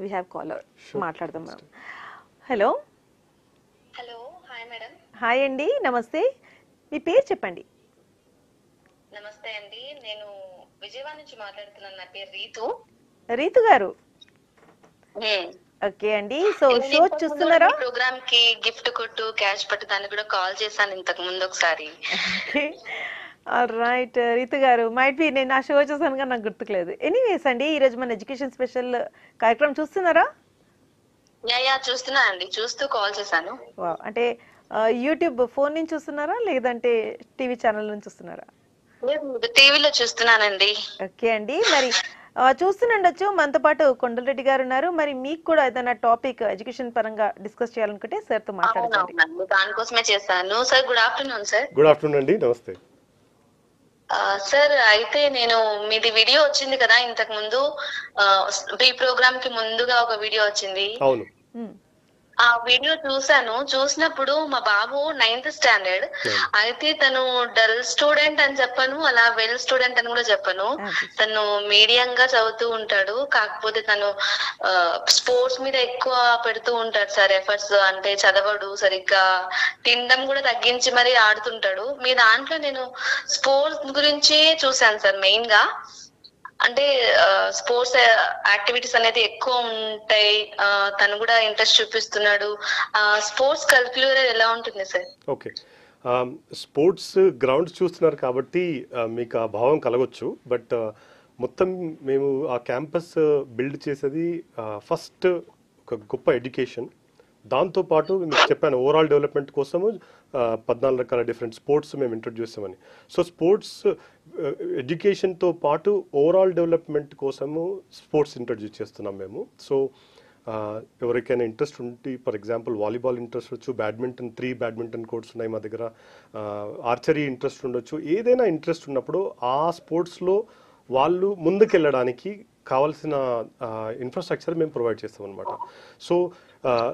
We have caller మాట్లాడదాం మనం. Hello hello, hi madam. Hi అండి, నమస్తే. మీ పేరు చెప్పండి. నమస్తే అండి, నేను విజయవాడ నుంచి మాట్లాడుతున్నాను. నా పేరు రీతు. రీతు గారు, ఓకే అండి. సో షో చూస్తున్నారా? ప్రోగ్రామ్ కి గిఫ్ట్ కొట్టు క్యాష్ పట్టు దానికి కూడా కాల్ చేశాను ఇంతకు ముందు ఒకసారి. Okay, right. రీతు గారు, మైట్ బి నేను ఆ షో చూసాను కానీ నాకు గుర్తుకులేదు. ఎనీవేస్ అండి, ఈ రోజు మన ఎడ్యుకేషన్ స్పెషల్ కార్యక్రమం చూస్తున్నారా? యా చూస్తున్నా అండి, చూస్తూ కాల్ చేశాను. అంటే యూట్యూబ్ ఫోన్ నుంచి చూస్తున్నారా లేదంటే టీవీ ఛానల్ నుంచి చూస్తున్నారా? టీవీలో చూస్తున్నానండి. ఓకే అండి, మరి చూస్తుండొచ్చు. మనతో పాటు కొండలరెడ్డి గారు ఉన్నారు. మరి మీకు కూడా ఏదైనా టాపిక్ ఎడ్యుకేషన్ పరంగా డిస్కస్ చేయాలనుకుంటే సార్ తో మాట్లాడండి. దానికోసమే చేశాను. Sir good afternoon. Sir good afternoon అండి, నమస్తే. సార్, అయితే నేను మీది వీడియో వచ్చింది కదా ఇంతకు ముందు, ఈ ప్రోగ్రామ్ కి ముందుగా ఒక వీడియో వచ్చింది. అవును, ఆ వీడియో చూసాను. చూసినప్పుడు మా బాబు 9th స్టాండర్డ్. అయితే తను డల్ స్టూడెంట్ అని చెప్పను, అలా వెల్ స్టూడెంట్ అని కూడా చెప్పను. తను మీడియం గా చదువుతూ ఉంటాడు. కాకపోతే తను స్పోర్ట్స్ మీద ఎక్కువ పెడుతూ ఉంటాడు సార్ ఎఫర్ట్స్. అంటే చదవడు సరిగ్గా, తినడం కూడా తగ్గించి మరీ ఆడుతుంటాడు. మీ దాంట్లో నేను స్పోర్ట్స్ గురించి చూసాను సార్ మెయిన్ గా. అంటే స్పోర్ట్స్ యాక్టివిటీస్ అనేది ఎక్కువ ఉంటాయి. తను కూడా ఇంట్రెస్ట్ చూపిస్తున్నాడు. స్పోర్ట్స్ కరిక్యులర్ ఎలా ఉంటుంది సార్? ఓకే, స్పోర్ట్స్ గ్రౌండ్స్ చూస్తున్నారు కాబట్టి మీకు ఆ భావం కలగొచ్చు. బట్ మొత్తం మేము ఆ క్యాంపస్ బిల్డ్ చేసేది ఫస్ట్ ఒక గొప్ప ఎడ్యుకేషన్. దాంతోపాటు మీకు చెప్పాను ఓవరాల్ డెవలప్మెంట్ కోసము 14 రకాల డిఫరెంట్ స్పోర్ట్స్ మేము ఇంట్రొడ్యూస్ చేసామని. సో స్పోర్ట్స్ ఎడ్యుకేషన్తో పాటు ఓవరాల్ డెవలప్మెంట్ కోసము స్పోర్ట్స్ ఇంట్రొడ్యూస్ చేస్తున్నాం మేము. సో ఎవరికైనా ఇంట్రెస్ట్ ఉంటే, ఫర్ ఎగ్జాంపుల్ వాలీబాల్ ఇంట్రెస్ట్ వచ్చు, బ్యాడ్మింటన్ 3 బ్యాడ్మింటన్ కోర్ట్స్ ఉన్నాయి మా దగ్గర, ఆర్చరీ ఇంట్రెస్ట్ ఉండొచ్చు. ఏదైనా ఇంట్రెస్ట్ ఉన్నప్పుడు ఆ స్పోర్ట్స్లో వాళ్ళు ముందుకెళ్ళడానికి కావాల్సిన ఇన్ఫ్రాస్ట్రక్చర్ మేము ప్రొవైడ్ చేస్తాం అనమాట. సో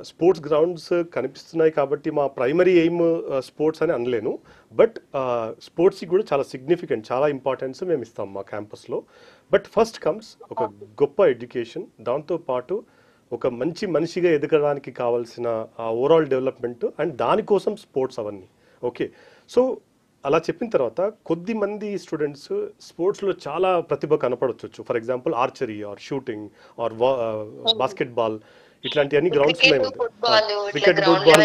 స్పోర్ట్స్ గ్రౌండ్స్ కనిపిస్తున్నాయి కాబట్టి మా ప్రైమరీ ఎయిమ్ స్పోర్ట్స్ అని అనలేను. బట్ స్పోర్ట్స్కి కూడా చాలా సిగ్నిఫికెంట్, చాలా ఇంపార్టెన్స్ మేము ఇస్తాం మా క్యాంపస్లో. బట్ ఫస్ట్ కమ్స్ ఒక గొప్ప ఎడ్యుకేషన్, దాంతోపాటు ఒక మంచి మనిషిగా ఎదగడానికి కావాల్సిన ఓవరాల్ డెవలప్మెంట్, అండ్ దానికోసం స్పోర్ట్స్ అవన్నీ. ఓకే, సో అలా చెప్పిన తర్వాత కొద్ది మంది స్టూడెంట్స్ స్పోర్ట్స్లో చాలా ప్రతిభ కనపడవచ్చు. For example archery or shooting or basketball, ఇట్లాంటివన్నీ గ్రౌండ్స్ ఉన్నాయి. క్రికెట్, ఫుట్బాల్,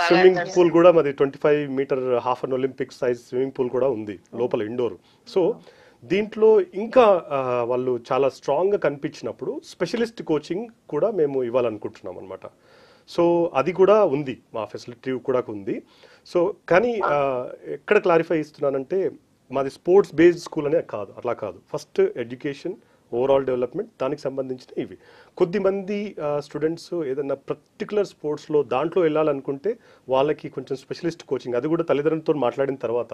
స్విమ్మింగ్ పూల్ కూడా మాది 25 metre half an Olympic size swimming pool కూడా ఉంది లోపల ఇండోర్. సో దీంట్లో ఇంకా వాళ్ళు చాలా స్ట్రాంగ్గా కనిపించినప్పుడు స్పెషలిస్ట్ కోచింగ్ కూడా మేము ఇవ్వాలనుకుంటున్నాం అనమాట. సో అది కూడా ఉంది, మా ఫెసిలిటీ కూడా ఉంది. సో కానీ ఎక్కడ క్లారిఫై ఇస్తున్నానంటే మాది స్పోర్ట్స్ బేస్డ్ స్కూల్ అనే కాదు, అట్లా కాదు. ఫస్ట్ ఎడ్యుకేషన్, ఓవరాల్ డెవలప్మెంట్, దానికి సంబంధించిన ఇవి. కొద్దిమంది స్టూడెంట్స్ ఏదన్నా పర్టికులర్ స్పోర్ట్స్లో దాంట్లో వెళ్ళాలనుకుంటే వాళ్ళకి కొంచెం స్పెషలిస్ట్ కోచింగ్, అది కూడా తల్లిదండ్రులతో మాట్లాడిన తర్వాత.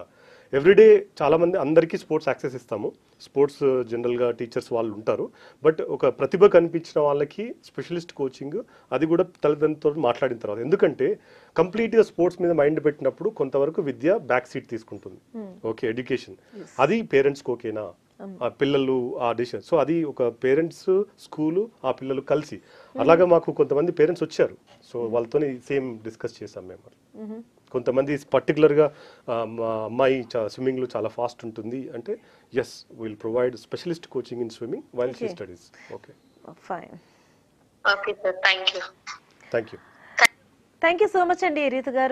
ఎవ్రీడే చాలామంది అందరికీ స్పోర్ట్స్ యాక్సెస్ ఇస్తాము. స్పోర్ట్స్ జనరల్గా టీచర్స్ వాళ్ళు ఉంటారు. బట్ ఒక ప్రతిభ కనిపించిన వాళ్ళకి స్పెషలిస్ట్ కోచింగ్, అది కూడా తల్లిదండ్రులతో మాట్లాడిన తర్వాత. ఎందుకంటే కంప్లీట్గా స్పోర్ట్స్ మీద మైండ్ పెట్టినప్పుడు కొంతవరకు విద్య బ్యాక్ సీట్ తీసుకుంటుంది. ఓకే, ఎడ్యుకేషన్ అది పేరెంట్స్కి ఓకేనా, ఆ పిల్లలు ఆ డిసిషన్. సో అది ఒక పేరెంట్స్, స్కూలు, ఆ పిల్లలు కలిసి. అలాగా మాకు కొంతమంది పేరెంట్స్ వచ్చారు. సో వాళ్ళతో సేమ్ డిస్కస్ చేసాం మేము. కొంతమంది పర్టికులర్గా మా అమ్మాయి స్విమ్మింగ్లో చాలా ఫాస్ట్ ఉంటుంది అంటే yes, will provide specialist coaching in swimming while she studies. Okay, fine. Okay sir, thank you. Thank you thank you so much అండి రీతు గారు.